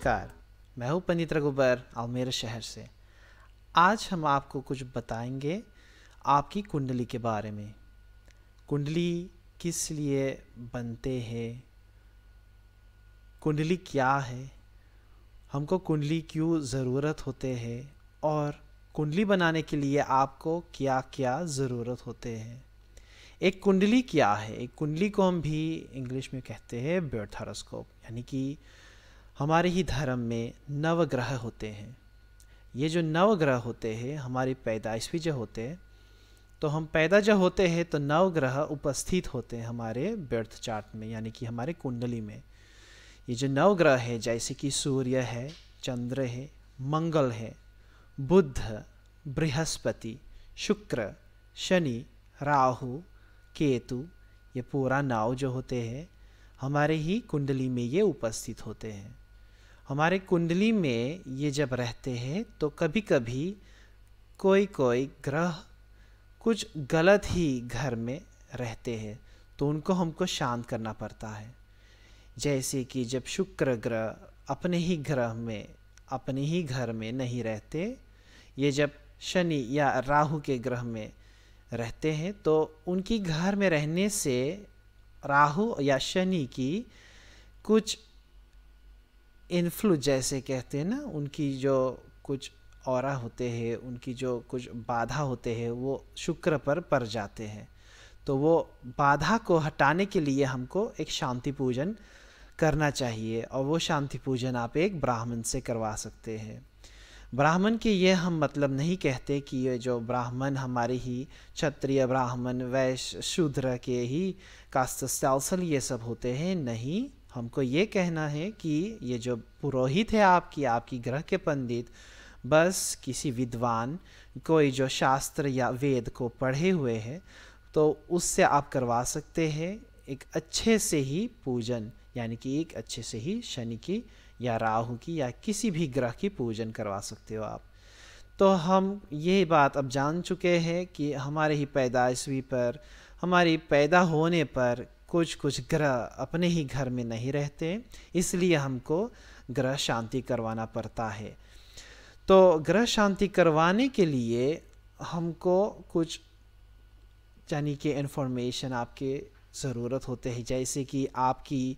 नमस्कार, मैं हूँ पनीत रघुबर आलमेरा शहर से। आज हम आपको कुछ बताएंगे आपकी कुंडली के बारे में। कुंडली किस लिए बनते हैं, कुंडली क्या है, हमको कुंडली क्यों ज़रूरत होते हैं और कुंडली बनाने के लिए आपको क्या क्या ज़रूरत होते हैं। एक कुंडली क्या है? एक कुंडली को हम भी इंग्लिश में कहते हैं बर्थ हॉरोस्कोप, यानी कि हमारे ही धर्म में नवग्रह होते हैं। ये जो नवग्रह होते हैं हमारी पैदाइश भी जो होते हैं, तो हम पैदा जब होते हैं तो नवग्रह उपस्थित होते हैं हमारे बर्थ चार्ट में, यानी कि हमारे कुंडली में। ये जो नवग्रह है जैसे कि सूर्य है, चंद्र है, मंगल है, बुध, बृहस्पति, शुक्र, शनि, राहु, केतु, ये पूरा नौ जो होते हैं हमारे ही कुंडली में ये उपस्थित होते हैं। हमारे कुंडली में ये जब रहते हैं तो कभी कभी कोई ग्रह कुछ गलत ही घर में रहते हैं, तो उनको हमको शांत करना पड़ता है। जैसे कि जब शुक्र ग्रह अपने ही घर में नहीं रहते, ये जब शनि या राहु के ग्रह में रहते हैं तो उनकी घर में रहने से राहु या शनि की कुछ इन्फ्लुएंस जैसे कहते हैं ना, उनकी जो कुछ ऑरा होते हैं, उनकी जो कुछ बाधा होते हैं वो शुक्र पर पड़ जाते हैं। तो वो बाधा को हटाने के लिए हमको एक शांति पूजन करना चाहिए, और वो शांति पूजन आप एक ब्राह्मण से करवा सकते हैं। ब्राह्मण के ये हम मतलब नहीं कहते कि ये जो ब्राह्मण हमारे ही क्षत्रिय ब्राह्मण, वैश्य, शूद्र के ही कास्ट स्टाइल ये सब होते हैं, नहीं। हमको ये कहना है कि ये जो पुरोहित है आपकी ग्रह के पंडित, बस किसी विद्वान कोई जो शास्त्र या वेद को पढ़े हुए हैं तो उससे आप करवा सकते हैं एक अच्छे से ही पूजन, यानी कि एक अच्छे से ही शनि की या राहु की या किसी भी ग्रह की पूजन करवा सकते हो आप। तो हम ये बात अब जान चुके हैं कि हमारे ही पैदाइशी पर, हमारी पैदा होने पर कुछ ग्रह अपने ही घर में नहीं रहते, इसलिए हमको ग्रह शांति करवाना पड़ता है। तो ग्रह शांति करवाने के लिए हमको कुछ यानी कि इन्फॉर्मेशन आपके ज़रूरत होते हैं, जैसे कि आपकी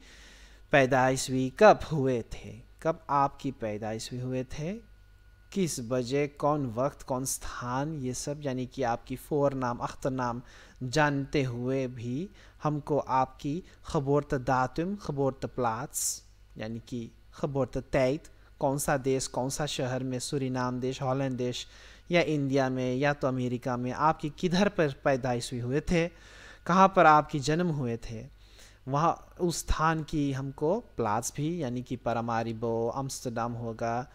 पैदाइश भी कब हुए थे, कब आपकी पैदाइश भी हुए थे, किस बजे, कौन वक्त, कौन स्थान, ये सब यानी कि आपकी फोरनाम अख्तरनाम जानते हुए भी हमको आपकी गeboortedatum, geboorteplaats यानी कि geboortetijd, कौन सा देश, कौन सा शहर में, सूरीनाम देश, हॉलैंड देश या इंडिया में या तो अमेरिका में आपकी किधर पर पैदाइश हुए थे, कहाँ पर आपकी जन्म हुए थे, वहाँ उस स्थान की हमको प्लाट्स भी यानी कि पारामारिबो, अम्स्टरडम होगा,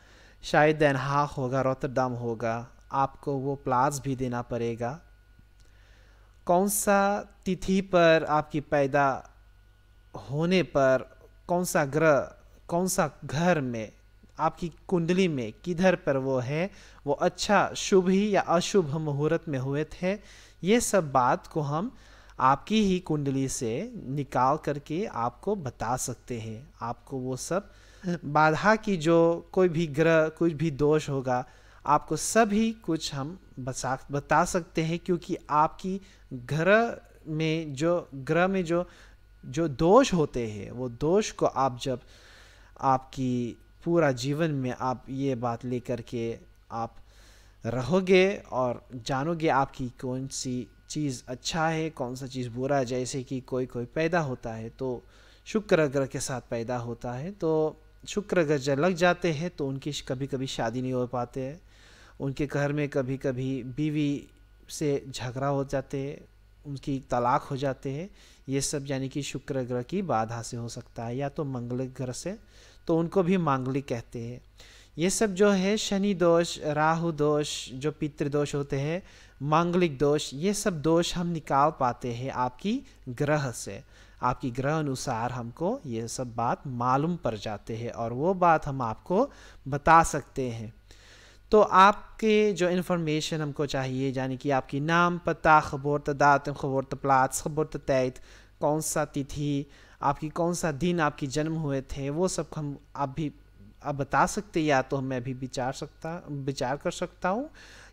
शायद देन हाग होगा, रोटरडम होगा, आपको वो प्लाट्स भी देना पड़ेगा। कौन सा तिथि पर आपकी पैदा होने पर कौन सा ग्रह, कौन सा घर में आपकी कुंडली में किधर पर वो है, वो अच्छा शुभ ही या अशुभ मुहूर्त में हुए थे, ये सब बात को हम आपकी ही कुंडली से निकाल करके आपको बता सकते हैं। आपको वो सब बाधा की जो कोई भी ग्रह, कुछ भी दोष होगा, आपको सभी कुछ हम बता सकते हैं, क्योंकि आपकी ग्रह में जो दोष होते हैं, वो दोष को आप जब आपकी पूरा जीवन में आप ये बात लेकर के आप रहोगे और जानोगे आपकी कौन सी चीज़ अच्छा है, कौन सा चीज़ बुरा है। जैसे कि कोई पैदा होता है तो शुक्र ग्रह के साथ पैदा होता है, तो शुक्र ग्रह जब लग जाते हैं तो उनकी कभी कभी शादी नहीं हो पाते हैं, उनके घर में कभी कभी बीवी से झगड़ा हो जाते हैं, उनकी तलाक हो जाते हैं। ये सब यानी कि शुक्र ग्रह की बाधा से हो सकता है, या तो मंगल ग्रह से, तो उनको भी मांगलिक कहते हैं। ये सब जो है शनि दोष, राहु दोष, जो पितृदोष होते हैं, मांगलिक दोष, ये सब दोष हम निकाल पाते हैं आपकी ग्रह से। आपकी ग्रह अनुसार हमको ये सब बात मालूम पड़ जाते हैं और वो बात हम आपको बता सकते हैं। तो आपके जो इन्फॉर्मेशन हमको चाहिए, यानी कि आपकी नाम, पता, geboortedatum, geboorteplaats, geboortetijd, कौन सा तिथि, आपकी कौन सा दिन आपकी जन्म हुए थे, वो सब हम आप भी आप बता सकते, या तो मैं भी विचार कर सकता हूँ।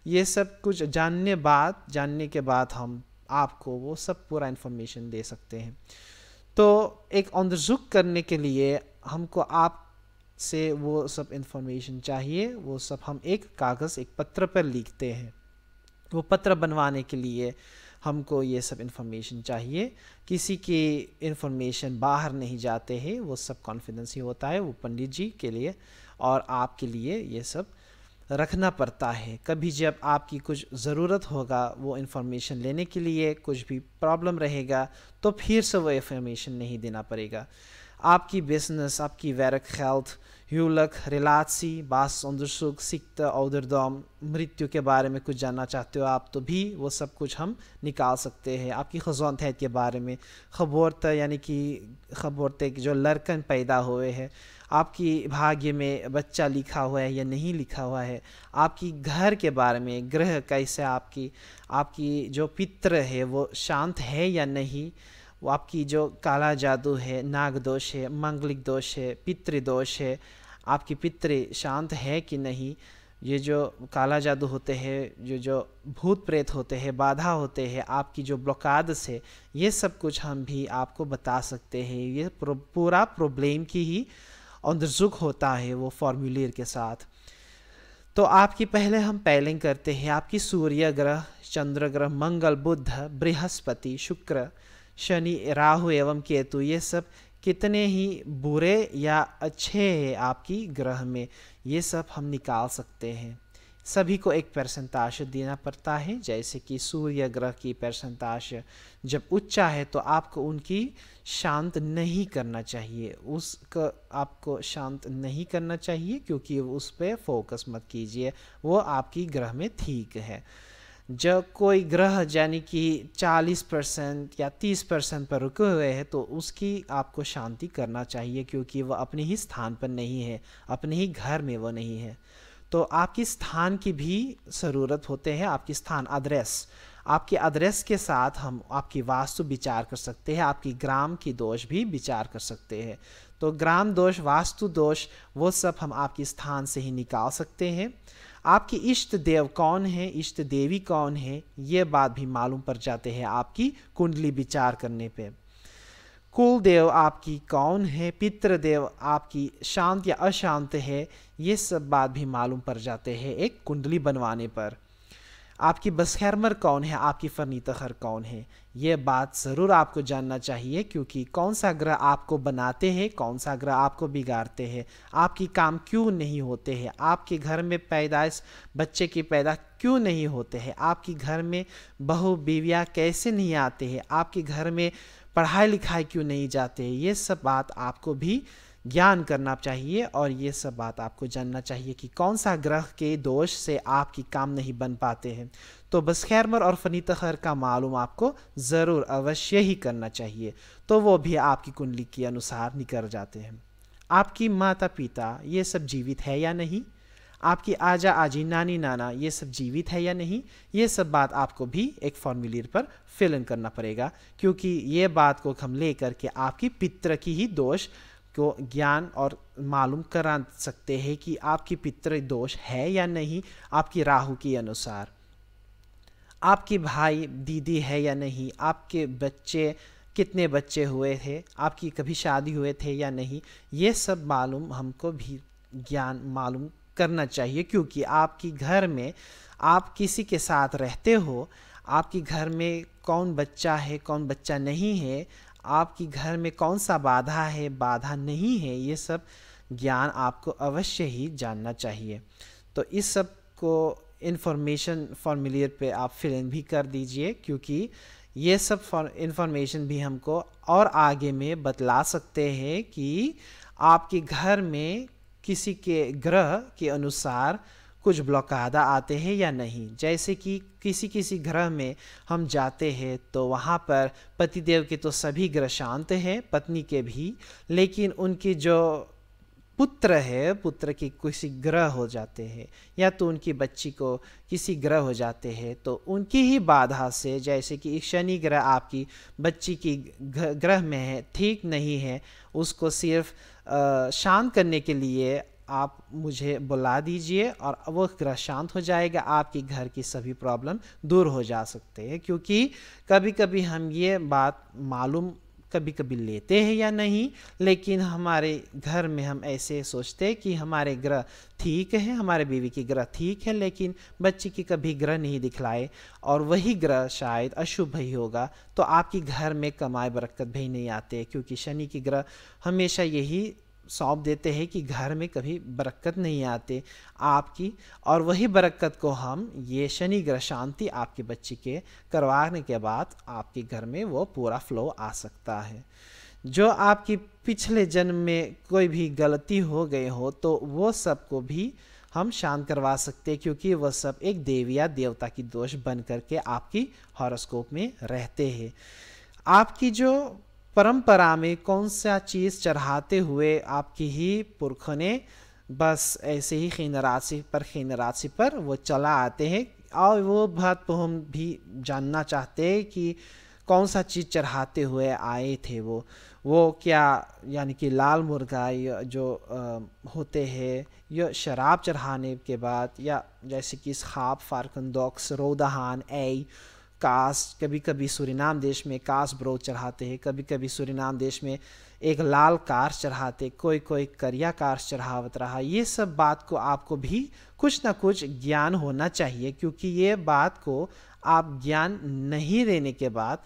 ये सब कुछ जानने के बाद हम आपको वो सब पूरा इन्फॉर्मेशन दे सकते हैं। तो एक onderzoek करने के लिए हमको आप से वो सब इन्फॉर्मेशन चाहिए। वो सब हम एक कागज़, एक पत्र पर लिखते हैं। वो पत्र बनवाने के लिए हमको ये सब इन्फॉर्मेशन चाहिए। किसी की इन्फॉर्मेशन बाहर नहीं जाते हैं, वो सब कॉन्फिडेंस ही होता है, वो पंडित जी के लिए और आपके लिए ये सब रखना पड़ता है। कभी जब आपकी कुछ ज़रूरत होगा वो इन्फॉर्मेशन लेने के लिए, कुछ भी प्रॉब्लम रहेगा, तो फिर से वो इन्फॉर्मेशन नहीं देना पड़ेगा। आपकी बिजनेस, आपकी werkgeld, huwelijk, relatie, basisonderzoek, ziekte, ouderdom, मृत्यु के बारे में कुछ जानना चाहते हो आप, तो भी वो सब कुछ हम निकाल सकते हैं। आपकी gezondheid के बारे में, geboorte यानी कि geboorte जो लड़कन पैदा हुए हैं, आपकी भाग्य में बच्चा लिखा हुआ है या नहीं लिखा हुआ है, आपकी घर के बारे में, ग्रह कैसे आपकी जो पितृ है वो शांत है या नहीं, वो आपकी जो काला जादू है, नाग दोष है, मांगलिक दोष है, पितृदोष है, आपकी पितृ शांत है कि नहीं, ये जो काला जादू होते हैं, जो भूत प्रेत होते हैं, बाधा होते हैं, आपकी जो ब्लॉकाद से, ये सब कुछ हम भी आपको बता सकते हैं। ये पूरा प्रॉब्लम की ही onderzoek होता है वो फॉर्मूलेर के साथ। तो आपकी पहले हम पेलिंग करते हैं। आपकी सूर्य ग्रह, चंद्र ग्रह, मंगल, बुध, बृहस्पति, शुक्र, शनि, राहु एवं केतु, ये सब कितने ही बुरे या अच्छे हैं आपकी ग्रह में, ये सब हम निकाल सकते हैं। सभी को एक परसेंटेज देना पड़ता है। जैसे कि सूर्य ग्रह की परसेंटेज जब उच्चा है तो आपको उनकी शांत नहीं करना चाहिए, उसका आपको शांत नहीं करना चाहिए, क्योंकि उस पर फोकस मत कीजिए, वो आपकी ग्रह में ठीक है। जब कोई ग्रह यानी कि 40% या 30% पर रुके हुए हैं तो उसकी आपको शांति करना चाहिए, क्योंकि वह अपने ही स्थान पर नहीं है, अपने ही घर में वो नहीं है। तो आपकी स्थान की भी ज़रूरत होते हैं। आपकी स्थान, एड्रेस, आपके एड्रेस के साथ हम आपकी वास्तु विचार कर सकते हैं, आपकी ग्राम की दोष भी विचार कर सकते हैं। तो ग्राम दोष, वास्तु दोष, वो सब हम आपकी स्थान से ही निकाल सकते हैं। आपकी इष्ट देव कौन है, इष्ट देवी कौन है, ये बात भी मालूम पड़ जाते हैं आपकी कुंडली विचार करने पे। कुल देव आपकी कौन है, पितृदेव आपकी शांत या अशांत है, ये सब बात भी मालूम पड़ जाते हैं एक कुंडली बनवाने पर। आपकी बसखैरमर कौन है, आपकी फर्नीतखर कौन है, ये बात ज़रूर आपको जानना चाहिए, क्योंकि कौन सा ग्रह आपको बनाते हैं, कौन सा ग्रह आपको बिगाड़ते हैं, आपकी काम क्यों नहीं होते हैं, आपके घर में पैदाइश बच्चे की पैदा क्यों नहीं होते हैं, आपके घर में बहू बीवियाँ कैसे नहीं आते हैं, आपके घर में पढ़ाई लिखाई क्यों नहीं जाते हैं, ये सब बात आपको भी ज्ञान करना चाहिए। और ये सब बात आपको जानना चाहिए कि कौन सा ग्रह के दोष से आपकी काम नहीं बन पाते हैं। तो बसखैरमर और फनीतखर का मालूम आपको ज़रूर अवश्य ही करना चाहिए, तो वो भी आपकी कुंडली के अनुसार निकल जाते हैं। आपकी माता पिता ये सब जीवित है या नहीं, आपकी आजा आजी, नानी नाना ये सब जीवित है या नहीं, ये सब बात आपको भी एक फॉर्मूलेर पर फिल इन करना पड़ेगा, क्योंकि ये बात को हम ले करके आपकी पितृ की ही दोष को ज्ञान और मालूम करा सकते हैं कि आपकी पितृ दोष है या नहीं आपकी राहु के अनुसार। आपके भाई दीदी है या नहीं, आपके बच्चे कितने बच्चे हुए थे, आपकी कभी शादी हुए थे या नहीं, ये सब मालूम हमको भी ज्ञान मालूम करना चाहिए, क्योंकि आपकी घर में आप किसी के साथ रहते हो, आपके घर में कौन बच्चा है कौन बच्चा नहीं है, आपकी घर में कौन सा बाधा है बाधा नहीं है, ये सब ज्ञान आपको अवश्य ही जानना चाहिए। तो इस सब को इन्फॉर्मेशन फॉर्मूलेर पे आप फिल इन भी कर दीजिए, क्योंकि ये सब इन्फॉर्मेशन भी हमको और आगे में बतला सकते हैं कि आपके घर में किसी के ग्रह के अनुसार कुछ ब्लॉकादा आते हैं या नहीं। जैसे कि किसी ग्रह में हम जाते हैं तो वहाँ पर पतिदेव के तो सभी ग्रह शांत हैं, पत्नी के भी, लेकिन उनकी जो पुत्र है, पुत्र की किसी ग्रह हो जाते हैं या तो उनकी बच्ची को किसी ग्रह हो जाते हैं, तो उनकी ही बाधा से, जैसे कि शनि ग्रह आपकी बच्ची की ग्रह में है, ठीक नहीं है, उसको सिर्फ शांत करने के लिए आप मुझे बुला दीजिए और वो ग्रह शांत हो जाएगा, आपके घर की सभी प्रॉब्लम दूर हो जा सकते हैं। क्योंकि कभी कभी हम ये बात मालूम कभी कभी लेते हैं या नहीं, लेकिन हमारे घर में हम ऐसे सोचते हैं कि हमारे ग्रह ठीक है, हमारे बीवी की ग्रह ठीक है, लेकिन बच्चे की कभी ग्रह नहीं दिखलाए और वही ग्रह शायद अशुभ ही होगा, तो आपकी घर में कमाई बरकत भी नहीं आते। क्योंकि शनि की ग्रह हमेशा यही सौंप देते हैं कि घर में कभी बरकत नहीं आते आपकी, और वही बरकत को हम ये शनि ग्रह शांति आपके बच्चे के करवाने के बाद आपके घर में वो पूरा फ्लो आ सकता है। जो आपकी पिछले जन्म में कोई भी गलती हो गई हो तो वो सब को भी हम शांत करवा सकते हैं, क्योंकि वह सब एक देवी या देवता की दोष बन करके आपकी हॉरोस्कोप में रहते हैं। आपकी जो परंपरा में कौन सा चीज़ चढ़ाते हुए आपकी ही पुरखों ने बस ऐसे ही खीन राशि पर वो चला आते हैं, और वो बात तो हम भी जानना चाहते हैं कि कौन सा चीज़ चढ़ाते हुए आए थे वो क्या, यानी कि लाल मुर्गा जो होते हैं, या शराब चढ़ाने के बाद, या जैसे कि खाब फारकंदोक्स रोदाहान ए कास, कभी कभी सूरीनाम देश में कास ब्रो चढ़ाते हैं, कभी कभी सूरीनाम देश में एक लाल कार चढ़ाते, कोई करिया कार चढ़ावत रहा। ये सब बात को आपको भी कुछ ना कुछ ज्ञान होना चाहिए, क्योंकि ये बात को आप ज्ञान नहीं देने के बाद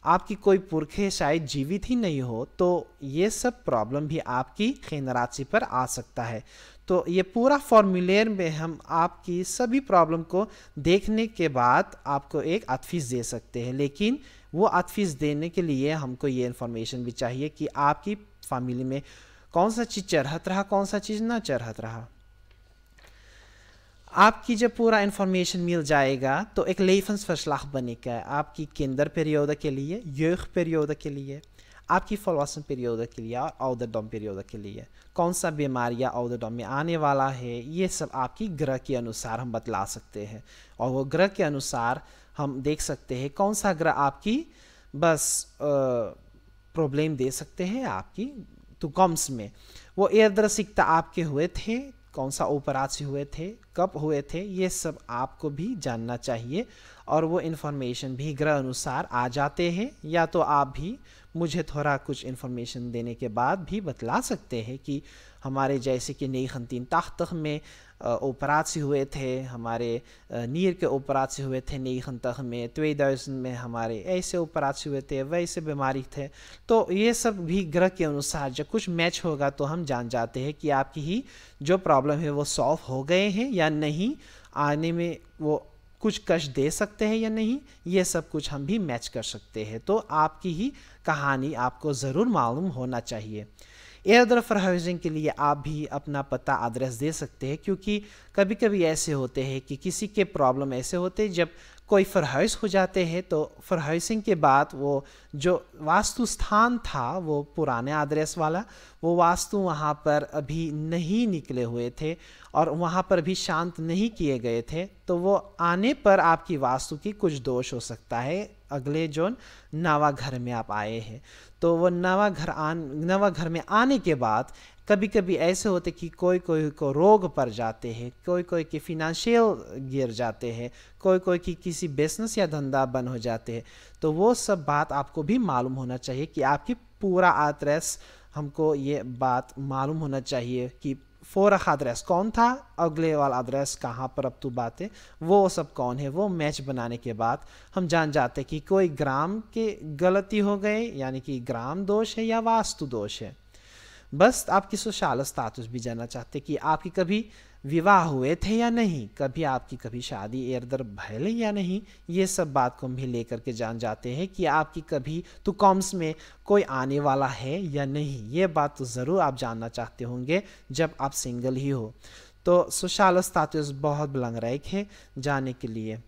आपकी कोई पुरखे शायद जीवित ही नहीं हो, तो ये सब प्रॉब्लम भी आपकी खीन राशि पर आ सकता है। तो ये पूरा फॉर्मूलेर में हम आपकी सभी प्रॉब्लम को देखने के बाद आपको एक अदफीस दे सकते हैं, लेकिन वो अदफीस देने के लिए हमको ये इन्फॉर्मेशन भी चाहिए कि आपकी फैमिली में कौन सा चीज़ चढ़त रहा, कौन सा चीज़ ना चढ़त रहा। आपकी जब पूरा इन्फॉर्मेशन मिल जाएगा तो एक levensverslag बनेगा आपकी kinderperiode के लिए, jeugdperiode के लिए, आपकी volwassen periode के लिए और ouderdom periode के लिए कौन सा बीमारियाँ ouderdom में आने वाला है, ये सब आपकी ग्रह के अनुसार हम बतला सकते हैं। और वो ग्रह के अनुसार हम देख सकते हैं कौन सा ग्रह आपकी बस प्रॉब्लम दे सकते हैं आपकी तुकम्स में। वो एर्दरसिकता आपके हुए थे, कौन सा ऑपरेशन हुए थे, कब हुए थे, ये सब आपको भी जानना चाहिए। और वो इन्फॉर्मेशन भी ग्रह अनुसार आ जाते हैं, या तो आप भी मुझे थोड़ा कुछ इन्फॉर्मेशन देने के बाद भी बतला सकते हैं कि हमारे जैसे कि 1980 में ऑपरेशन हुए थे, हमारे नीर के ऑपरेशन हुए थे 90 में, 2000 में हमारे ऐसे ऑपरेशन हुए थे, वैसे बीमारी थे। तो ये सब भी ग्रह के अनुसार जब कुछ मैच होगा तो हम जान जाते हैं कि आपकी ही जो प्रॉब्लम है वो सॉल्व हो गए हैं या नहीं, आने में वो कुछ कष्ट दे सकते हैं या नहीं, ये सब कुछ हम भी मैच कर सकते हैं। तो आपकी ही कहानी आपको ज़रूर मालूम होना चाहिए। एयरदर फरहाउसिंग के लिए आप भी अपना पता एड्रेस दे सकते हैं, क्योंकि कभी कभी ऐसे होते हैं कि किसी के प्रॉब्लम ऐसे होते हैं जब कोई फरहाउस हो जाते हैं तो फरहाउसिंग के बाद वो जो वास्तु स्थान था वो पुराने एड्रेस वाला, वो वास्तु वहाँ पर अभी नहीं निकले हुए थे और वहाँ पर भी शांत नहीं किए गए थे, तो वो आने पर आपकी वास्तु की कुछ दोष हो सकता है। अगले जो नवा घर में आप आए हैं तो वो नवा घर में आने के बाद कभी कभी ऐसे होते कि कोई को रोग पड़ जाते हैं, कोई के फिनेंशियल गिर जाते हैं, कोई की किसी बिजनेस या धंधा बंद हो जाते हैं। तो वो सब बात आपको भी मालूम होना चाहिए कि आपकी पूरा एड्रेस, हमको ये बात मालूम होना चाहिए कि फोरख एड्रेस कौन था, अगले वाला एड्रेस कहाँ पर अब तो बात है, वो सब कौन है। वो मैच बनाने के बाद हम जान जाते कि कोई ग्राम के गलती हो गए, यानी कि ग्राम दोष है या वास्तु दोष है। बस आपकी सोशल स्टेटस भी जानना चाहते कि आपकी कभी विवाह हुए थे या नहीं, कभी आपकी कभी शादी एरदर भले या नहीं, ये सब बात को हम भी लेकर के जान जाते हैं कि आपकी कभी तो कॉम्स में कोई आने वाला है या नहीं। ये बात तो ज़रूर आप जानना चाहते होंगे जब आप सिंगल ही हो। तो सोशल स्टेटस बहुत बुलंद है जाने के लिए।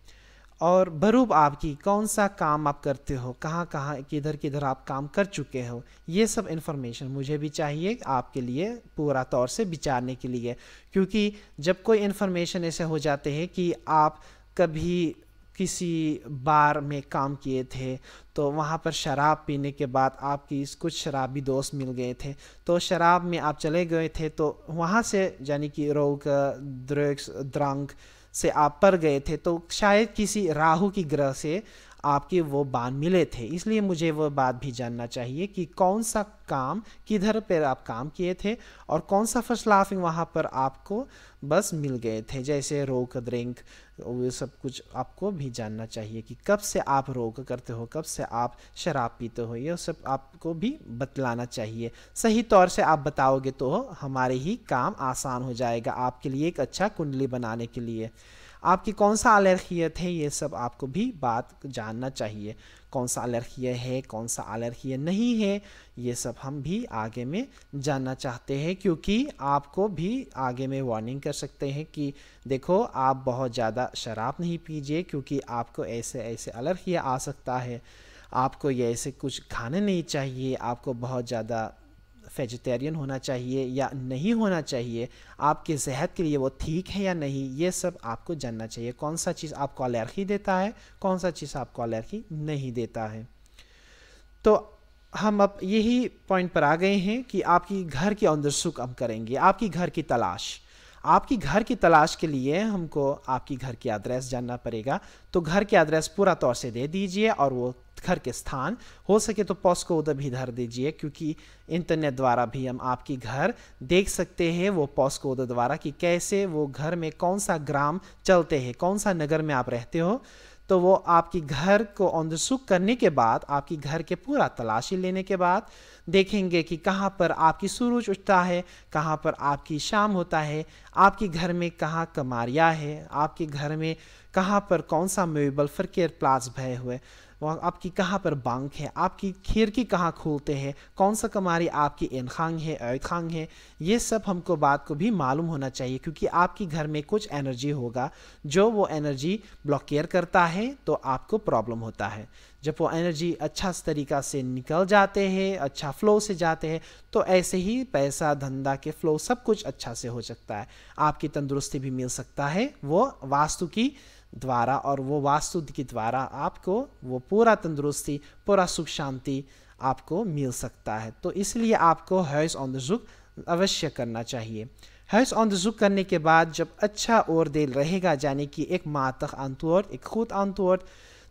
और बरूब आपकी कौन सा काम आप करते हो, कहाँ किधर आप काम कर चुके हो, ये सब इन्फॉर्मेशन मुझे भी चाहिए आपके लिए पूरा तौर से विचारने के लिए। क्योंकि जब कोई इन्फॉर्मेशन ऐसे हो जाते हैं कि आप कभी किसी बार में काम किए थे, तो वहाँ पर शराब पीने के बाद आपकी कुछ शराबी दोस्त मिल गए थे, तो शराब में आप चले गए थे, तो वहाँ से यानी कि रोकन, ड्रग्स, ड्रंक से आप पर गए थे, तो शायद किसी राहु की ग्रह से आपके वो बाण मिले थे। इसलिए मुझे वो बात भी जानना चाहिए कि कौन सा काम, किधर पर आप काम किए थे और कौन सा फर्स्ट लाफिंग वहाँ पर आपको बस मिल गए थे, जैसे रोक, ड्रिंक, वो सब कुछ आपको भी जानना चाहिए कि कब से आप रोक करते हो, कब से आप शराब पीते हो, ये सब आपको भी बतलाना चाहिए। सही तौर से आप बताओगे तो हमारे ही काम आसान हो जाएगा आपके लिए एक अच्छा कुंडली बनाने के लिए। आपकी कौन सा एलर्जियत है, ये सब आपको भी बात जानना चाहिए। कौन सा एलर्जिया है, कौन सा एलर्जिया नहीं है, ये सब हम भी आगे में जानना चाहते हैं, क्योंकि आपको भी आगे में वार्निंग कर सकते हैं कि देखो आप बहुत ज़्यादा शराब नहीं पीजिए, क्योंकि आपको ऐसे ऐसे एलर्जिया आ सकता है। आपको ये ऐसे कुछ खाने नहीं चाहिए, आपको बहुत ज़्यादा वेजिटेरियन होना चाहिए या नहीं होना चाहिए, आपके सेहत के लिए वो ठीक है या नहीं, ये सब आपको जानना चाहिए। कौन सा चीज़ आपको एलर्जी देता है, कौन सा चीज़ आपको एलर्जी नहीं देता है। तो हम अब यही पॉइंट पर आ गए हैं कि आपकी घर के अंदर सुख हम करेंगे। आपकी घर की तलाश, आपकी घर की तलाश के लिए हमको आपकी घर की एड्रेस जानना पड़ेगा। तो घर की एड्रेस पूरा तौर से दे दीजिए, और वो घर के स्थान हो सके तो पोस्ट कोड भी धर दीजिए, क्योंकि इंटरनेट द्वारा भी हम आपकी घर देख सकते हैं वो पोस्ट कोड द्वारा कि कैसे वो घर में कौन सा ग्राम चलते हैं, कौन सा नगर में आप रहते हो। तो वो आपकी घर को अंदरसुख करने के बाद, आपकी घर के पूरा तलाशी लेने के बाद देखेंगे कि कहाँ पर आपकी सूरज उठता है, कहाँ पर आपकी शाम होता है, आपके घर में कहाँ कमारिया है, आपके घर में कहाँ पर कौन सा मेबल फरकेर प्लास भय हुए, वहाँ आपकी कहाँ पर बैंक है, आपकी खिड़की कहाँ खोलते हैं, कौन सा कमारी आपकी इनखांग है, ऐखांग है, ये सब हमको बात को भी मालूम होना चाहिए, क्योंकि आपकी घर में कुछ एनर्जी होगा जो वो एनर्जी ब्लॉकेयर करता है, तो आपको प्रॉब्लम होता है। जब वो एनर्जी अच्छा तरीका से निकल जाते हैं, अच्छा फ्लो से जाते हैं, तो ऐसे ही पैसा, धंधा के फ्लो सब कुछ अच्छा से हो सकता है। आपकी तंदुरुस्ती भी मिल सकता है वो वास्तु की द्वारा, और वो वास्तु के द्वारा आपको वो पूरा तंदुरुस्ती, पूरा सुख शांति आपको मिल सकता है। तो इसलिए आपको हाउस ऑनर्सुक अवश्य करना चाहिए। हाउस ऑनर्सुक करने के बाद जब अच्छा और देर रहेगा, यानी कि एक माह तक अंतुअर्थ, एक खुद अंतुअर्थ,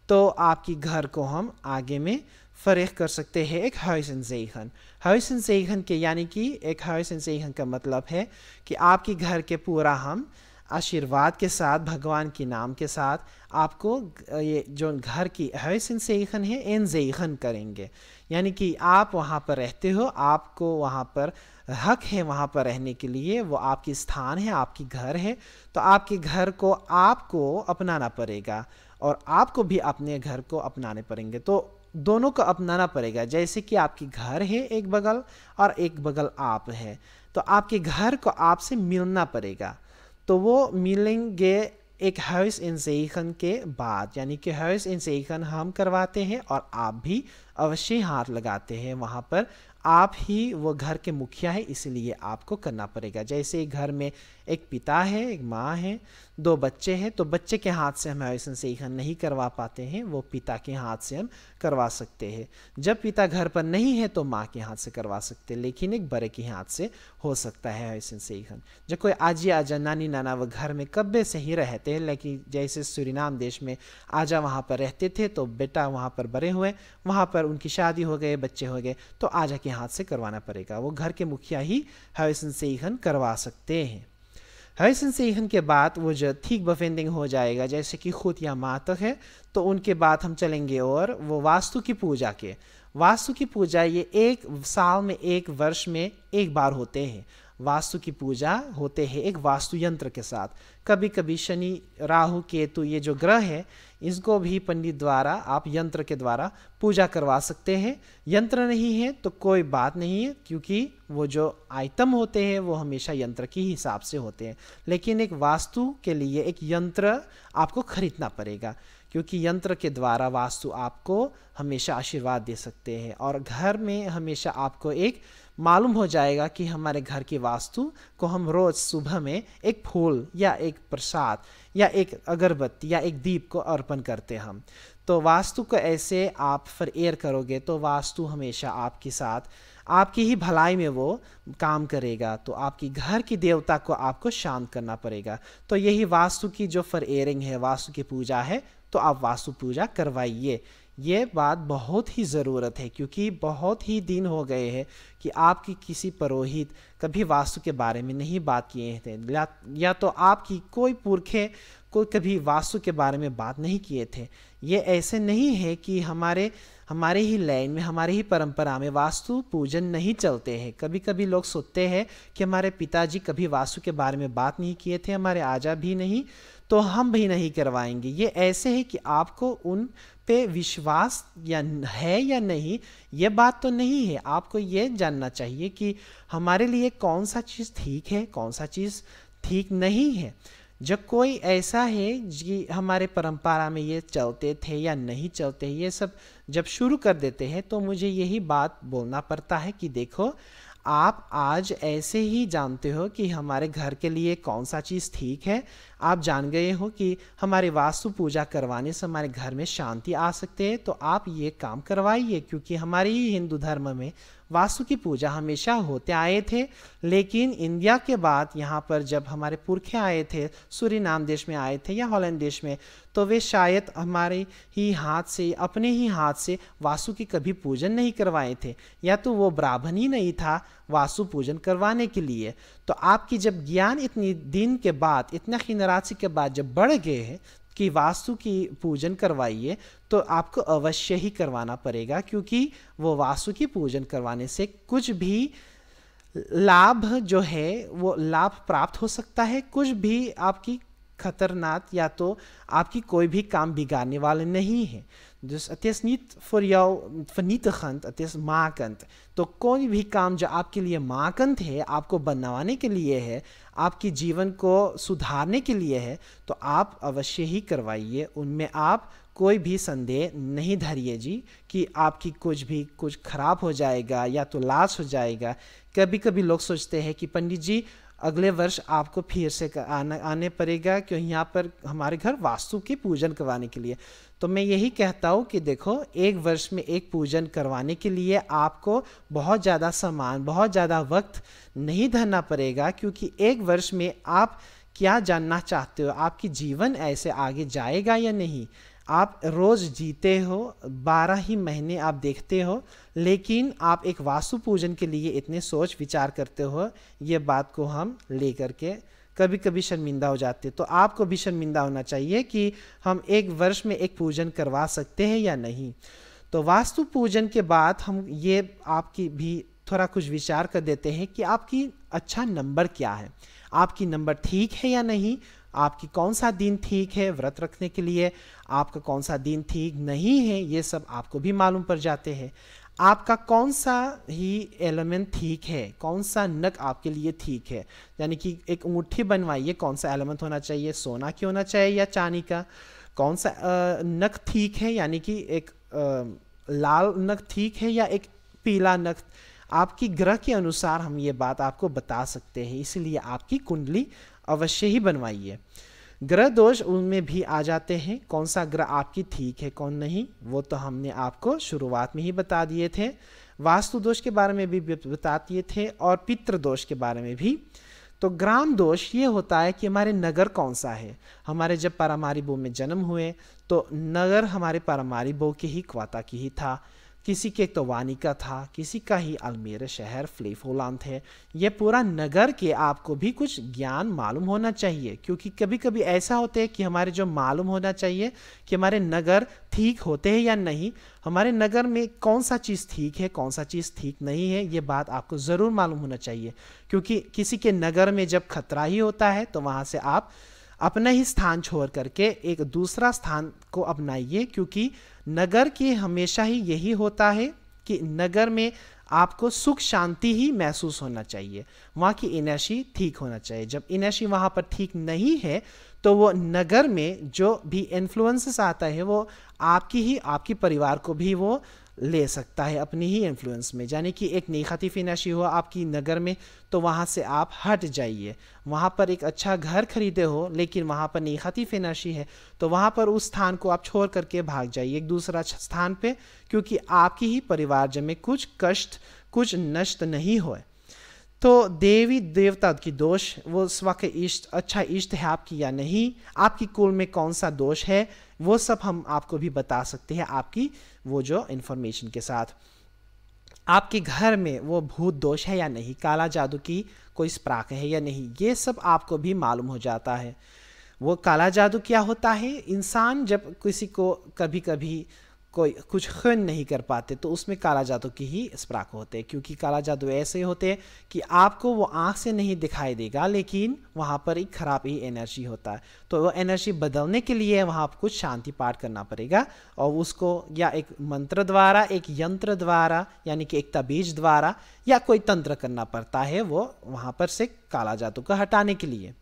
तो आपकी घर को हम आगे में फरेख कर सकते हैं एक हाउस इन ज़ेहन। हाउस इन ज़ेहन के यानी कि एक हाउस इन ज़ेहन का मतलब है कि आपकी घर के पूरा हम आशीर्वाद के साथ, भगवान के नाम के साथ आपको ये जो घर की हाउस इन ज़ेहन है, इन ज़ेहन करेंगे। यानी कि आप वहाँ पर रहते हो, आपको वहाँ पर हक है वहाँ पर रहने के लिए, वो आपकी स्थान है, आपकी घर है, तो आपके घर को आपको अपनाना पड़ेगा और आपको भी अपने घर को अपनाने पड़ेंगे। तो दोनों को अपनाना पड़ेगा। जैसे कि आपकी घर है एक बगल और एक बगल आप है, तो आपके घर को आपसे मिलना पड़ेगा। तो वो मिलेंगे एक हाउस इन ज़ेहन के बाद, यानी कि हाउस इन ज़ेहन हम करवाते हैं और आप भी अवश्य हाथ लगाते हैं वहाँ पर। आप ही वो घर के मुखिया है, इसलिए आपको करना पड़ेगा। जैसे घर में एक पिता है, एक माँ है, दो बच्चे हैं, तो बच्चे के हाथ से हम हाउस इन ज़ेहन नहीं करवा पाते हैं, वो पिता के हाथ से हम करवा सकते हैं। जब पिता घर पर नहीं है तो माँ के हाथ से करवा सकते हैं, लेकिन एक बड़े के हाथ से हो सकता है हाउस इन ज़ेहन। जब कोई आजी आजा नानी नाना वो घर में कब्बे से ही रहते हैं, लेकिन जैसे सूरीनाम देश में आजा वहाँ पर रहते थे, तो बेटा वहाँ पर बड़े हुए, वहाँ पर उनकी शादी हो गए, बच्चे हो गए, तो आजा के हाथ से करवाना पड़ेगा। वो घर के मुखिया ही हाउस इन ज़ेहन करवा सकते हैं। हाउस इन ज़ेहन के बाद वो जो ठीक बफेंडिंग हो जाएगा, जैसे कि खुद या माँ तक है, तो उनके बाद हम चलेंगे और वो वास्तु की पूजा के। वास्तु की पूजा ये एक साल में, एक वर्ष में एक बार होते हैं। वास्तु की पूजा होते हैं एक वास्तु यंत्र के साथ। कभी कभी शनि, राहु, केतु ये जो ग्रह है, इसको भी पंडित द्वारा आप यंत्र के द्वारा पूजा करवा सकते हैं। यंत्र नहीं है तो कोई बात नहीं है, क्योंकि वो जो आइटम होते हैं वो हमेशा यंत्र के हिसाब से होते हैं। लेकिन एक वास्तु के लिए एक यंत्र आपको खरीदना पड़ेगा, क्योंकि यंत्र के द्वारा वास्तु आपको हमेशा आशीर्वाद दे सकते हैं और घर में हमेशा आपको एक मालूम हो जाएगा कि हमारे घर की वास्तु को हम रोज सुबह में एक फूल या एक प्रसाद या एक अगरबत्ती या एक दीप को अर्पण करते हम। तो वास्तु को ऐसे आप फरेर करोगे तो वास्तु हमेशा आपके साथ आपकी ही भलाई में वो काम करेगा। तो आपकी घर की देवता को आपको शांत करना पड़ेगा। तो यही वास्तु की जो फरेरिंग है, वास्तु की पूजा है, तो आप वास्तु पूजा करवाइए। ये बात बहुत ही ज़रूरत है क्योंकि बहुत ही दिन हो गए हैं कि आपकी किसी पुरोहित कभी वास्तु के बारे में नहीं बात किए थे, या तो आपकी कोई पुरखे को कभी वास्तु के बारे में बात नहीं किए थे। ये ऐसे नहीं है कि हमारे ही लाइन में, हमारे ही परंपरा में वास्तु पूजन नहीं चलते हैं। कभी कभी लोग सोचते हैं कि हमारे पिताजी कभी वास्तु के बारे में बात नहीं किए थे, हमारे आजा भी नहीं, तो हम भी नहीं करवाएंगे। ये ऐसे है कि आपको उन पे विश्वास है या नहीं, ये बात तो नहीं है। आपको ये जानना चाहिए कि हमारे लिए कौन सा चीज़ ठीक है, कौन सा चीज़ ठीक नहीं है। जब कोई ऐसा है कि हमारे परंपरा में ये चलते थे या नहीं चलते, ये सब जब शुरू कर देते हैं तो मुझे यही बात बोलना पड़ता है कि देखो, आप आज ऐसे ही जानते हो कि हमारे घर के लिए कौन सा चीज़ ठीक है। आप जान गए हो कि हमारी वास्तु पूजा करवाने से हमारे घर में शांति आ सकते हैं, तो आप ये काम करवाइए। क्योंकि हमारे ही हिंदू धर्म में वास्तु की पूजा हमेशा होते आए थे, लेकिन इंडिया के बाद यहाँ पर जब हमारे पुरखे आए थे, सूरीनाम देश में आए थे या हॉलैंड देश में, तो वे शायद हमारे ही हाथ से, अपने ही हाथ से वास्तु की कभी पूजन नहीं करवाए थे, या तो वो ब्राह्मण ही नहीं था वास्तु पूजन करवाने के लिए। तो आपकी जब ज्ञान इतनी दिन के बाद, इतना खिनरासी के बाद जब बढ़ गए हैं कि वास्तु की पूजन करवाइए, तो आपको अवश्य ही करवाना पड़ेगा। क्योंकि वो वास्तु की पूजन करवाने से कुछ भी लाभ जो है वो लाभ प्राप्त हो सकता है, कुछ भी आपकी खतरनाक या तो आपकी कोई भी काम बिगाड़ने वाले नहीं है। Dus het is niet voor jou vernietigend, het is makend। तो कोई भी काम जो आपके लिए makend है, आपको बनवाने के लिए है, आपके जीवन को सुधारने के लिए है, तो आप अवश्य ही करवाइए। उनमें आप कोई भी संदेह नहीं धरिए जी कि आपकी कुछ खराब हो जाएगा या तो लॉस हो जाएगा। कभी कभी लोग सोचते हैं कि पंडित जी अगले वर्ष आपको फिर से आने पड़ेगा क्यों यहाँ पर हमारे घर वास्तु की पूजन करवाने के लिए। तो मैं यही कहता हूँ कि देखो, एक वर्ष में एक पूजन करवाने के लिए आपको बहुत ज़्यादा सामान, बहुत ज़्यादा वक्त नहीं धरना पड़ेगा। क्योंकि एक वर्ष में आप क्या जानना चाहते हो, आपकी जीवन ऐसे आगे जाएगा या नहीं। आप रोज़ जीते हो, 12 ही महीने आप देखते हो, लेकिन आप एक वास्तु पूजन के लिए इतने सोच विचार करते हो, ये बात को हम लेकर के कभी कभी शर्मिंदा हो जाते। तो आपको भी शर्मिंदा होना चाहिए कि हम एक वर्ष में एक पूजन करवा सकते हैं या नहीं। तो वास्तु पूजन के बाद हम ये आपकी भी थोड़ा कुछ विचार कर देते हैं कि आपकी अच्छा नंबर क्या है, आपकी नंबर ठीक है या नहीं, आपकी कौन सा दिन ठीक है व्रत रखने के लिए, आपका कौन सा दिन ठीक नहीं है, ये सब आपको भी मालूम पड़ जाते हैं। आपका कौन सा ही एलिमेंट ठीक है, कौन सा नग आपके लिए ठीक है। यानी कि एक अंगूठी बनवाइए, कौन सा एलिमेंट होना चाहिए, सोना की होना चाहिए या चांदी का। कौन सा नग ठीक है, यानी कि एक लाल नग ठीक है या एक पीला नग। आपकी ग्रह के अनुसार हम ये बात आपको बता सकते हैं, इसलिए आपकी कुंडली अवश्य ही बनवाइए। ग्रह दोष उनमें भी आ जाते हैं, कौन सा ग्रह आपकी ठीक है कौन नहीं, वो तो हमने आपको शुरुआत में ही बता दिए थे। वास्तु दोष के बारे में भी बता दिए थे और पितृ दोष के बारे में भी। तो ग्राम दोष ये होता है कि हमारे नगर कौन सा है। हमारे जब पारामारी बो में जन्म हुए तो नगर हमारे पारामारी बो के ही क्वाता की ही था, किसी के तो वानिका था, किसी का ही अल्मेर शहर फ्लेफोलांड है। ये पूरा नगर के आपको भी कुछ ज्ञान मालूम होना चाहिए। क्योंकि कभी कभी ऐसा होता है कि हमारे जो मालूम होना चाहिए कि हमारे नगर ठीक होते हैं या नहीं, हमारे नगर में कौन सा चीज़ ठीक है कौन सा चीज़ ठीक नहीं है, ये बात आपको ज़रूर मालूम होना चाहिए। क्योंकि किसी के नगर में जब खतरा ही होता है तो वहाँ से आप अपना ही स्थान छोड़ करके एक दूसरा स्थान को अपनाइए। क्योंकि नगर की हमेशा ही यही होता है कि नगर में आपको सुख शांति ही महसूस होना चाहिए, वहाँ की एनर्जी ठीक होना चाहिए। जब एनर्जी वहाँ पर ठीक नहीं है तो वो नगर में जो भी इन्फ्लुएंसेस आता है वो आपकी परिवार को भी वो ले सकता है अपनी ही इन्फ्लुएंस में। यानी कि एक नेखाती फिनाशी हो आपकी नगर में, तो वहाँ से आप हट जाइए। वहाँ पर एक अच्छा घर खरीदे हो लेकिन वहाँ पर नेखाती फिनाशी है, तो वहाँ पर उस स्थान को आप छोड़ करके भाग जाइए एक दूसरा स्थान पे, क्योंकि आपकी ही परिवारजन में कुछ कष्ट, कुछ नष्ट नहीं होए। तो देवी देवता की दोष, वो स्व के इष्ट, अच्छा इष्ट है आपकी या नहीं, आपकी कुल में कौन सा दोष है, वो सब हम आपको भी बता सकते हैं आपकी वो जो इन्फॉर्मेशन के साथ। आपके घर में वो भूत दोष है या नहीं, काला जादू की कोई स्प्राक है या नहीं, ये सब आपको भी मालूम हो जाता है। वो काला जादू क्या होता है, इंसान जब किसी को कभी कभी कोई कुछ खन नहीं कर पाते तो उसमें काला जादू की ही स्प्राक होते हैं, क्योंकि काला जादू ऐसे होते हैं कि आपको वो आँख से नहीं दिखाई देगा लेकिन वहाँ पर एक खराब ही एनर्जी होता है। तो वो एनर्जी बदलने के लिए वहाँ पर कुछ शांति पाठ करना पड़ेगा, और उसको या एक मंत्र द्वारा, एक यंत्र द्वारा, यानी कि एक तबीज द्वारा या कोई तंत्र करना पड़ता है वो वहाँ पर से काला जादू को हटाने के लिए।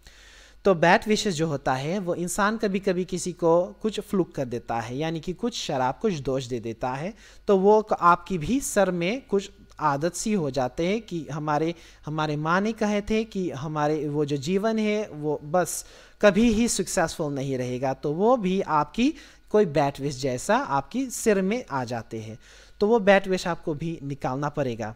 तो बैड विशेष जो होता है वो इंसान कभी कभी किसी को कुछ फ्लूक कर देता है, यानी कि कुछ शराब, कुछ दोष दे देता है, तो वो आपकी भी सर में कुछ आदत सी हो जाते हैं कि हमारे माँ ने कहे थे कि हमारे वो जो जीवन है वो बस कभी ही सक्सेसफुल नहीं रहेगा, तो वो भी आपकी कोई बैड विश जैसा आपकी सिर में आ जाते हैं। तो वो बैड विश आपको भी निकालना पड़ेगा।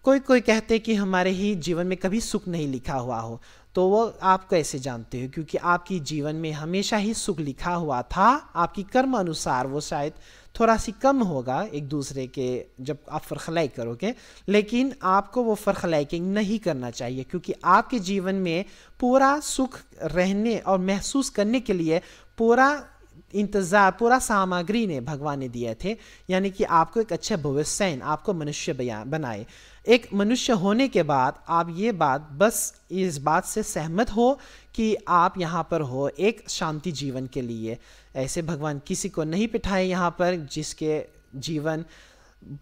कोई कहते हैं कि हमारे ही जीवन में कभी सुख नहीं लिखा हुआ हो, तो वो आप कैसे जानते हो, क्योंकि आपकी जीवन में हमेशा ही सुख लिखा हुआ था। आपकी कर्म अनुसार वो शायद थोड़ा सी कम होगा एक दूसरे के जब आप फर्खलाई करोगे, लेकिन आपको वो फर्खलाई नहीं करना चाहिए, क्योंकि आपके जीवन में पूरा सुख रहने और महसूस करने के लिए पूरा इंतज़ार, पूरा सामग्री ने भगवान ने दिए थे। यानी कि आपको एक अच्छा भविष्य, आपको मनुष्य बनाए। एक मनुष्य होने के बाद आप ये बात बस इस बात से सहमत हो कि आप यहाँ पर हो एक शांति जीवन के लिए। ऐसे भगवान किसी को नहीं बिठाए यहाँ पर जिसके जीवन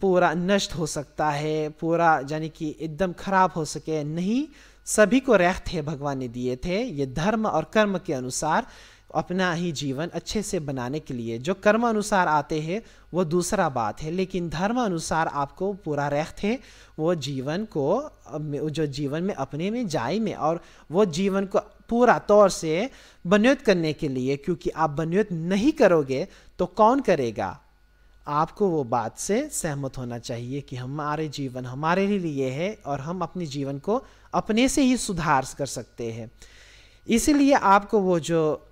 पूरा नष्ट हो सकता है, पूरा यानी कि एकदम खराब हो सके, नहीं। सभी को रेख थे भगवान ने दिए थे ये धर्म और कर्म के अनुसार अपना ही जीवन अच्छे से बनाने के लिए। जो कर्म अनुसार आते हैं वो दूसरा बात है, लेकिन धर्म अनुसार आपको पूरा रेख थे वो जीवन को, जो जीवन में अपने में जाए में, और वो जीवन को पूरा तौर से बनियत करने के लिए, क्योंकि आप बनियत नहीं करोगे तो कौन करेगा। आपको वो बात से सहमत होना चाहिए कि हमारे जीवन हमारे लिए है और हम अपने जीवन को अपने से ही सुधार कर सकते हैं। इसीलिए आपको वो जो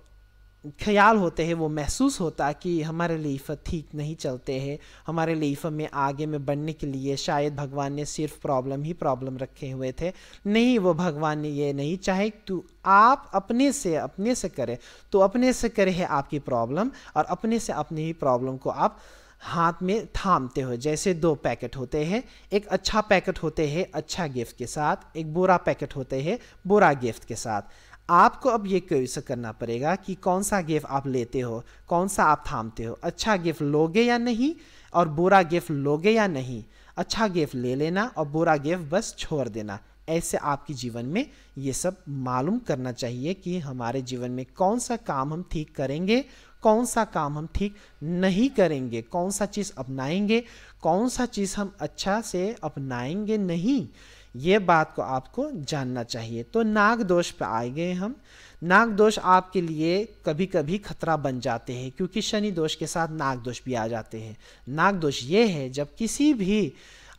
ख्याल होते हैं वो महसूस होता कि हमारे लाइफ ठीक नहीं चलते हैं, हमारे लाइफ में आगे में बढ़ने के लिए शायद भगवान ने सिर्फ प्रॉब्लम ही प्रॉब्लम रखे हुए थे। नहीं, वो भगवान ने ये नहीं चाहे तो आप अपने से करें, तो अपने से करे है आपकी प्रॉब्लम, और अपने से अपनी ही प्रॉब्लम को आप हाथ में थामते हो। जैसे दो पैकेट होते हैं, एक अच्छा पैकेट होते हैं अच्छा गिफ्ट के साथ, एक बुरा पैकेट होते हैं बुरा गिफ्ट के साथ। आपको अब ये कैसे करना पड़ेगा कि कौन सा गिफ्ट आप लेते हो, कौन सा आप थामते हो। अच्छा गिफ्ट लोगे या नहीं, और बुरा गिफ्ट लोगे या नहीं। अच्छा गिफ्ट ले लेना और बुरा गिफ्ट बस छोड़ देना। ऐसे आपके जीवन में ये सब मालूम करना चाहिए कि हमारे जीवन में कौन सा काम हम ठीक करेंगे, कौन सा काम हम ठीक नहीं करेंगे, कौन सा चीज़ अपनाएंगे, कौन सा चीज़ हम अच्छा से अपनाएंगे नहीं। ये बात को आपको जानना चाहिए। तो नाग दोष पे आए गए हम। नाग दोष आपके लिए कभी कभी खतरा बन जाते हैं, क्योंकि शनि दोष के साथ नाग दोष भी आ जाते हैं। नाग दोष ये है जब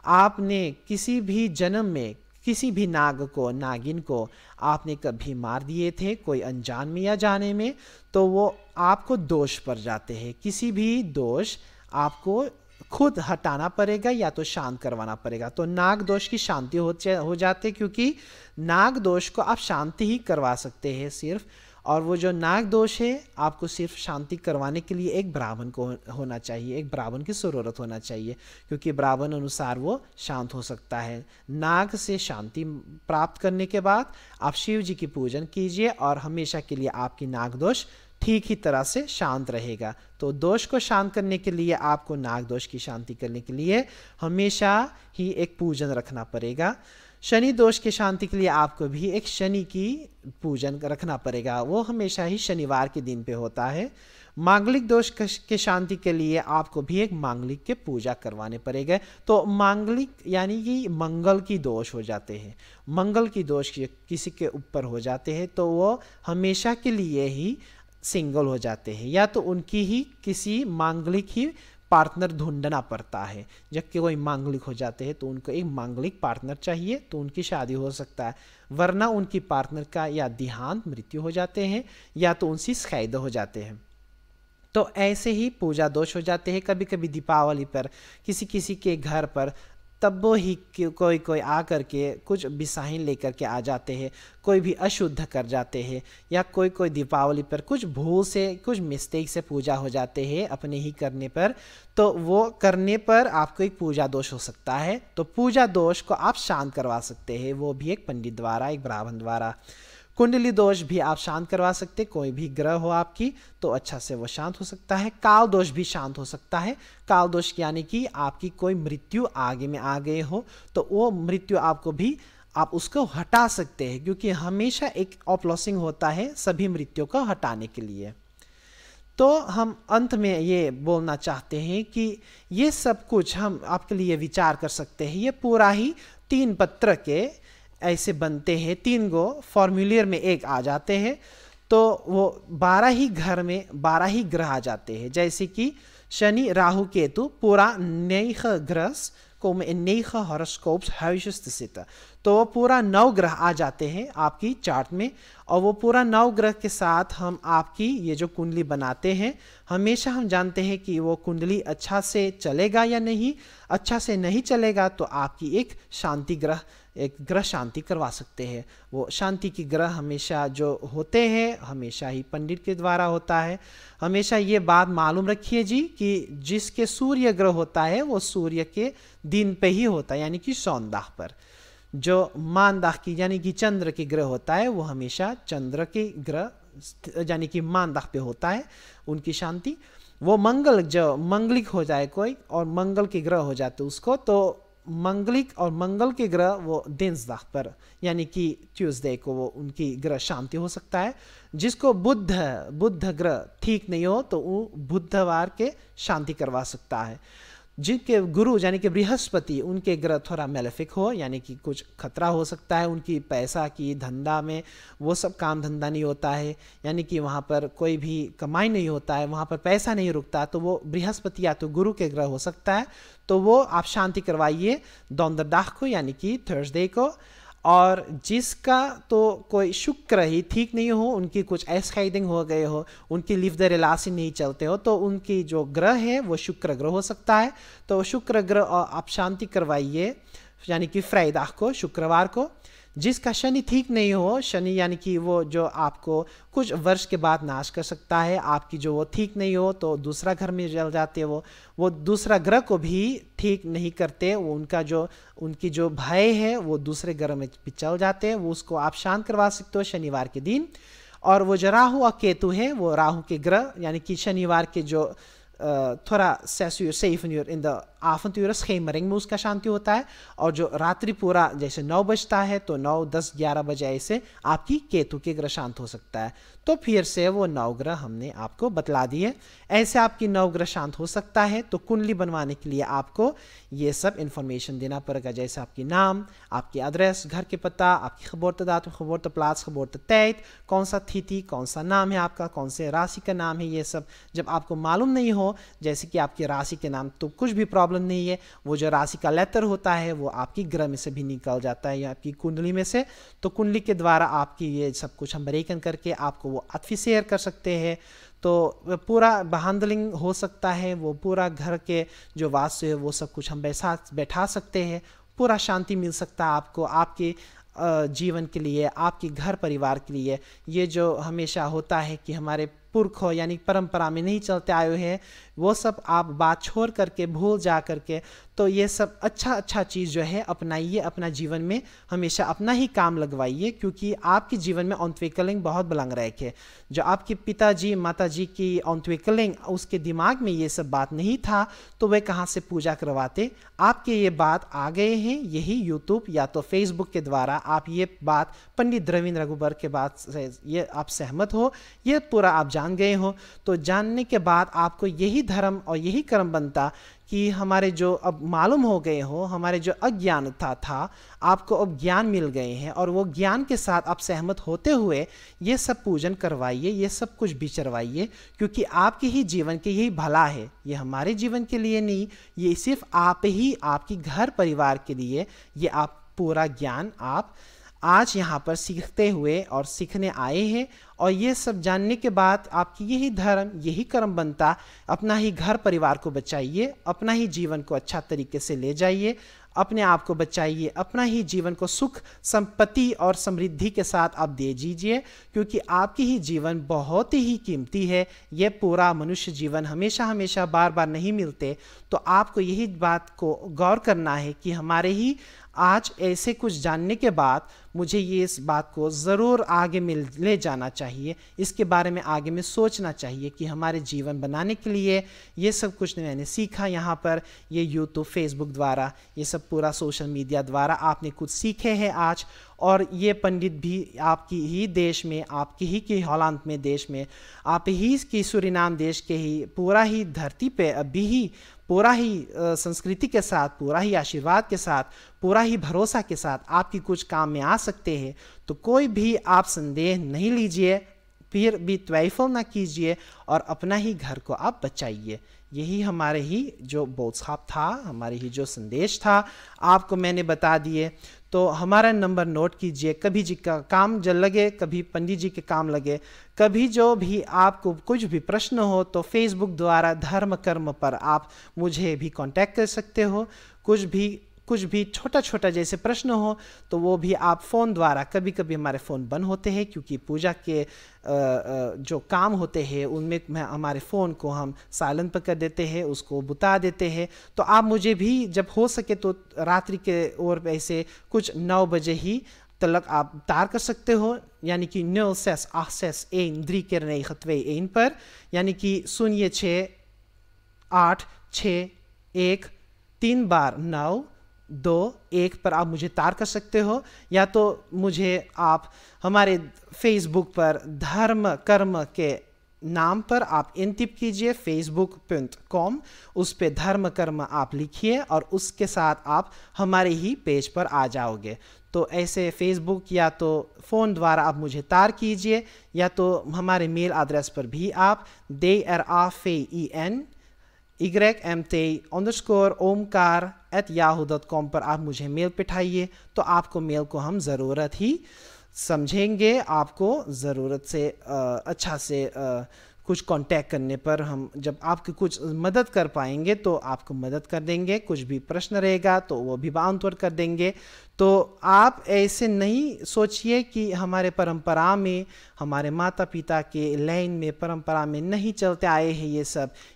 आपने किसी भी जन्म में किसी भी नाग को, नागिन को आपने कभी मार दिए थे कोई अनजान में या जाने में, तो वो आपको दोष पड़ जाते हैं। किसी भी दोष आपको खुद हटाना पड़ेगा या तो शांत करवाना पड़ेगा। तो नाग दोष की शांति हो जाते, क्योंकि नाग दोष को आप शांति ही करवा सकते हैं सिर्फ। और वो जो नाग दोष है आपको सिर्फ शांति करवाने के लिए एक ब्राह्मण को होना चाहिए, एक ब्राह्मण की ज़रूरत होना चाहिए, क्योंकि ब्राह्मण अनुसार वो शांत हो सकता है। नाग से शांति प्राप्त करने के बाद आप शिव जी की पूजन कीजिए और हमेशा के लिए आपकी नाग दोष ठीक ही तरह से शांत रहेगा। तो दोष को शांत करने के लिए आपको नाग दोष की शांति करने के लिए हमेशा ही एक पूजन रखना पड़ेगा। शनि दोष की शांति के लिए आपको भी एक शनि की पूजन रखना पड़ेगा, वो हमेशा ही शनिवार के दिन पे होता है। मांगलिक दोष के शांति के लिए आपको भी एक मांगलिक के पूजा करवाने पड़ेगा। तो मांगलिक यानी कि मंगल की दोष हो जाते हैं, मंगल की दोष किसी के ऊपर हो जाते हैं तो वो हमेशा के लिए ही सिंगल हो जाते हैं, या तो उनकी ही किसी मांगलिक ही पार्टनर ढूंढना पड़ता है। जब कोई मांगलिक हो जाते हैं तो उनको एक मांगलिक पार्टनर चाहिए तो उनकी शादी हो सकता है, वरना उनकी पार्टनर का या देहांत मृत्यु हो जाते हैं या तो उनसे कैद हो जाते हैं। तो ऐसे ही पूजा दोष हो जाते हैं। कभी कभी दीपावली पर किसी किसी के घर पर तब ही कोई आ कर के कुछ बिसाहिन लेकर के आ जाते हैं, कोई भी अशुद्ध कर जाते हैं, या कोई दीपावली पर कुछ भूल से कुछ मिस्टेक से पूजा हो जाते हैं अपने ही करने पर, तो वो करने पर आपको एक पूजा दोष हो सकता है। तो पूजा दोष को आप शांत करवा सकते हैं, वो भी एक पंडित द्वारा, एक ब्राह्मण द्वारा। कुंडली दोष भी आप शांत करवा सकते, कोई भी ग्रह हो आपकी तो अच्छा से वो शांत हो सकता है। काल दोष भी शांत हो सकता है। काल दोष यानी कि आपकी कोई मृत्यु आगे में आ गए हो तो वो मृत्यु आपको भी आप उसको हटा सकते हैं, क्योंकि हमेशा एक ऑपलॉसिंग होता है सभी मृत्यु को हटाने के लिए। तो हम अंत में ये बोलना चाहते हैं कि ये सब कुछ हम आपके लिए विचार कर सकते हैं। ये पूरा ही 3 पत्र के ऐसे बनते हैं, 3 गो फॉर्मूलियर में एक आ जाते हैं, तो वो 12 ही घर में 12 ही ग्रह आ जाते हैं। जैसे कि शनि राहु केतु पूरा 9 ग्रह komen in 9 horoscoops huisjes te zitten। तो वो पूरा 9 ग्रह आ जाते हैं आपकी चार्ट में, और वो पूरा 9 ग्रह के साथ हम आपकी ये जो कुंडली बनाते हैं, हमेशा हम जानते हैं कि वो कुंडली अच्छा से चलेगा या नहीं। अच्छा से नहीं चलेगा तो आपकी एक शांति ग्रह, एक ग्रह शांति करवा सकते हैं। वो शांति की ग्रह हमेशा जो होते हैं हमेशा ही पंडित के द्वारा होता है। हमेशा ये बात मालूम रखिए जी कि जिसके सूर्य ग्रह होता है वो सूर्य के दिन पे ही होता है, यानी कि सौंदाह पर। जो मानदाह की यानी कि चंद्र के ग्रह होता है वो हमेशा चंद्र के ग्रह यानी कि मानदाह पे होता है उनकी शांति। वो मंगल जो मंगलिक हो जाए कोई और मंगल के ग्रह हो जाते उसको, तो मंगलिक और मंगल के ग्रह वो दिनसदाह पर यानी कि ट्यूसडे को वो उनकी ग्रह शांति हो सकता है। जिसको बुध ग्रह ठीक नहीं हो तो वो बुधवार के शांति करवा सकता है। जिनके गुरु यानी कि बृहस्पति उनके ग्रह थोड़ा मेलेफिक हो यानी कि कुछ खतरा हो सकता है, उनकी पैसा की धंधा में वो सब काम धंधा नहीं होता है, यानी कि वहाँ पर कोई भी कमाई नहीं होता है, वहाँ पर पैसा नहीं रुकता, तो वो बृहस्पति या तो गुरु के ग्रह हो सकता है। तो वो आप शांति करवाइए दोंदरदाह को यानी कि थर्सडे को। और जिसका तो कोई शुक्र ही ठीक नहीं हो, उनकी कुछ एस्काइडिंग हो गए हो, उनकी लिव द रिलेशन नहीं चलते हो, तो उनकी जो ग्रह है वो शुक्र ग्रह हो सकता है। तो शुक्र ग्रह आप शांति करवाइए यानी कि फ्राइडे को, शुक्रवार को। जिसका शनि ठीक नहीं हो, शनि यानी कि वो जो आपको कुछ वर्ष के बाद नाश कर सकता है, आपकी जो वो ठीक नहीं हो तो दूसरा घर में जल जाते वो दूसरा ग्रह को भी ठीक नहीं करते, वो उनकी जो भय है वो दूसरे ग्रह में चल जाते हैं, वो उसको आप शांत करवा सकते हो शनिवार के दिन। और वो जो राहु और केतु है वो राहु के ग्रह यानी कि शनिवार के जो थोड़ा 6 uur 7 uur in the avonturen schemering में उसका शांति होता है। और जो रात्रि पूरा जैसे 9 बजता है तो 9, 10, 11 बजे ऐसे आपकी केतु के ग्रह शांत हो सकता है। तो फिर से वो 9 ग्रह हमने आपको बतला दिए, ऐसे आपकी 9 ग्रह शांत हो सकता है। तो कुंडली बनवाने के लिए आपको ये सब इन्फॉर्मेशन देना पड़ेगा, जैसे आपकी नाम, आपकी एड्रेस, घर के पता, आपकी geboortedatum, geboorteplaats, geboortetijd, कौन सा तिथि, कौन सा नाम है आपका, कौन से राशि का नाम है। ये सब जब आपको मालूम नहीं हो, जैसे कि आपकी राशि के नाम, तो कुछ भी प्रॉब्लम नहीं है। वो जो राशि का लेटर होता है वो आपकी ग्रह में से भी निकल जाता है या आपकी कुंडली में से। तो कुंडली के द्वारा आपकी ये सब कुछ हम ब्रेकन करके आपको वो शेयर कर सकते हैं। तो पूरा बहांडलिंग हो सकता है, वो पूरा घर के जो वास्तु है वो सब कुछ हम बैठा सकते हैं। पूरा शांति मिल सकता है आपको, आपके जीवन के लिए, आपके घर परिवार के लिए। ये जो हमेशा होता है कि हमारे पुरखों यानी परंपरा में नहीं चलते आए हैं, वो सब आप बात छोड़ करके भूल जा करके तो ये सब अच्छा चीज़ जो है अपनाइए, अपना जीवन में हमेशा अपना ही काम लगवाइए, क्योंकि आपके जीवन में ऑन्तविकलिंग बहुत बलंग रखे। जो आपके पिताजी माताजी की ऑन्तविकलिंग उसके दिमाग में ये सब बात नहीं था तो वे कहाँ से पूजा करवाते। आपके ये बात आ गए हैं, यही यूट्यूब या तो फेसबुक के द्वारा आप ये बात पंडित द्रविण रघुबर के बात से ये आप सहमत हो, ये पूरा आप जान गए हो। तो जानने के बाद आपको यही धर्म और यही कर्म बनता कि हमारे जो अब मालूम हो गए हो, हमारे जो अज्ञानता था आपको अब ज्ञान मिल गए हैं, और वो ज्ञान के साथ आप सहमत होते हुए ये सब पूजन करवाइए, ये सब कुछ विचरवाइए, क्योंकि आपके ही जीवन के यही भला है। ये हमारे जीवन के लिए नहीं, ये सिर्फ आप ही आपकी घर परिवार के लिए ये आप पूरा ज्ञान आप आज यहाँ पर सीखते हुए और सीखने आए हैं। और ये सब जानने के बाद आपकी यही धर्म यही कर्म बनता, अपना ही घर परिवार को बचाइए, अपना ही जीवन को अच्छा तरीके से ले जाइए, अपने आप को बचाइए, अपना ही जीवन को सुख संपत्ति और समृद्धि के साथ आप दे दीजिए, क्योंकि आपकी ही जीवन बहुत ही कीमती है। ये पूरा मनुष्य जीवन हमेशा हमेशा बार बार नहीं मिलते। तो आपको यही बात को गौर करना है कि हमारे ही आज ऐसे कुछ जानने के बाद मुझे ये इस बात को ज़रूर आगे में ले जाना चाहिए, इसके बारे में आगे में सोचना चाहिए कि हमारे जीवन बनाने के लिए ये सब कुछ मैंने सीखा यहाँ पर, ये यूट्यूब फेसबुक द्वारा, ये सब पूरा सोशल मीडिया द्वारा आपने कुछ सीखे हैं आज। और ये पंडित भी आपकी ही देश में, आपकी ही की हॉलैंड में देश में, आप ही की सूरीनाम देश के ही पूरा ही धरती पे अभी ही पूरा ही संस्कृति के साथ, पूरा ही आशीर्वाद के साथ, पूरा ही भरोसा के साथ आपकी कुछ काम में आ सकते हैं। तो कोई भी आप संदेह नहीं लीजिए, फिर भी त्वैफल ना कीजिए और अपना ही घर को आप बचाइए। यही हमारे ही जो बोधसाप था, हमारे ही जो संदेश था आपको मैंने बता दिए। तो हमारा नंबर नोट कीजिए, कभी जी का काम जल लगे, कभी पंडित जी के काम लगे, कभी जो भी आपको कुछ भी प्रश्न हो तो फेसबुक द्वारा धर्म कर्म पर आप मुझे भी कांटेक्ट कर सकते हो। कुछ भी छोटा छोटा जैसे प्रश्न हो तो वो भी आप फ़ोन द्वारा, कभी कभी हमारे फ़ोन बंद होते हैं क्योंकि पूजा के जो काम होते हैं उनमें हमारे फ़ोन को हम साइलेंट पर कर देते हैं, उसको बुता देते हैं। तो आप मुझे भी जब हो सके तो रात्रि के और ऐसे कुछ 9 बजे ही तलक आप तार कर सकते हो, यानी कि 0681 पर, यानी कि 068613 बार 921 पर आप मुझे तार कर सकते हो। या तो मुझे आप हमारे फेसबुक पर धर्म कर्म के नाम पर आप इंटिप कीजिए facebook.com, उस पे धर्म कर्म आप लिखिए और उसके साथ आप हमारे ही पेज पर आ जाओगे। तो ऐसे फेसबुक या तो फ़ोन द्वारा आप मुझे तार कीजिए, या तो हमारे मेल एड्रेस पर भी आप DRAFEN_omkar@yahoo.com पर आप मुझे मेल पिठाइए। तो आपको मेल को हम ज़रूरत ही समझेंगे, आपको ज़रूरत से अच्छा से कुछ कांटेक्ट करने पर हम जब आपकी कुछ मदद कर पाएंगे तो आपको मदद कर देंगे। कुछ भी प्रश्न रहेगा तो वो भी आंसर कर देंगे। तो आप ऐसे नहीं सोचिए कि हमारे परंपरा में, हमारे माता पिता के लाइन में, परंपरा में नहीं चलते आए हैं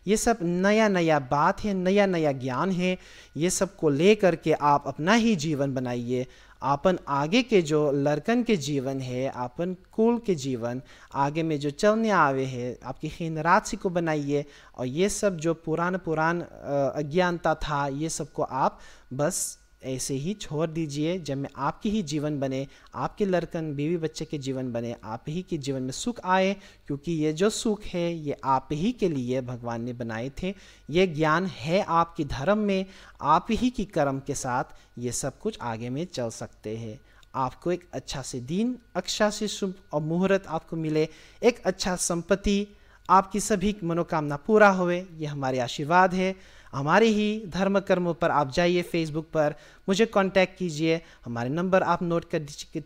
ये सब नया नया बात है, नया नया ज्ञान है। ये सब को ले करके आप अपना ही जीवन बनाइए। आपन आगे के जो लड़कन के जीवन है, आपन कुल के जीवन आगे में जो चलने आवे है, आपकी खीन राशि को बनाइए। और ये सब जो पुरान अज्ञानता था ये सब को आप बस ऐसे ही छोड़ दीजिए। जब में आपकी ही जीवन बने, आपके लड़कन बीवी बच्चे के जीवन बने, आप ही के जीवन में सुख आए, क्योंकि ये जो सुख है ये आप ही के लिए भगवान ने बनाए थे। ये ज्ञान है आपकी धर्म में, आप ही की कर्म के साथ ये सब कुछ आगे में चल सकते हैं। आपको एक अच्छा से दिन, अच्छा से शुभ और मुहूर्त आपको मिले, एक अच्छा संपत्ति, आपकी सभी मनोकामना पूरा हुए, ये हमारे आशीर्वाद है। हमारे ही धर्म कर्म पर आप जाइए, फेसबुक पर मुझे कांटेक्ट कीजिए, हमारे नंबर आप नोट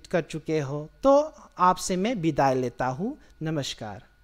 कर चुके हो। तो आपसे मैं विदाई लेता हूँ। नमस्कार।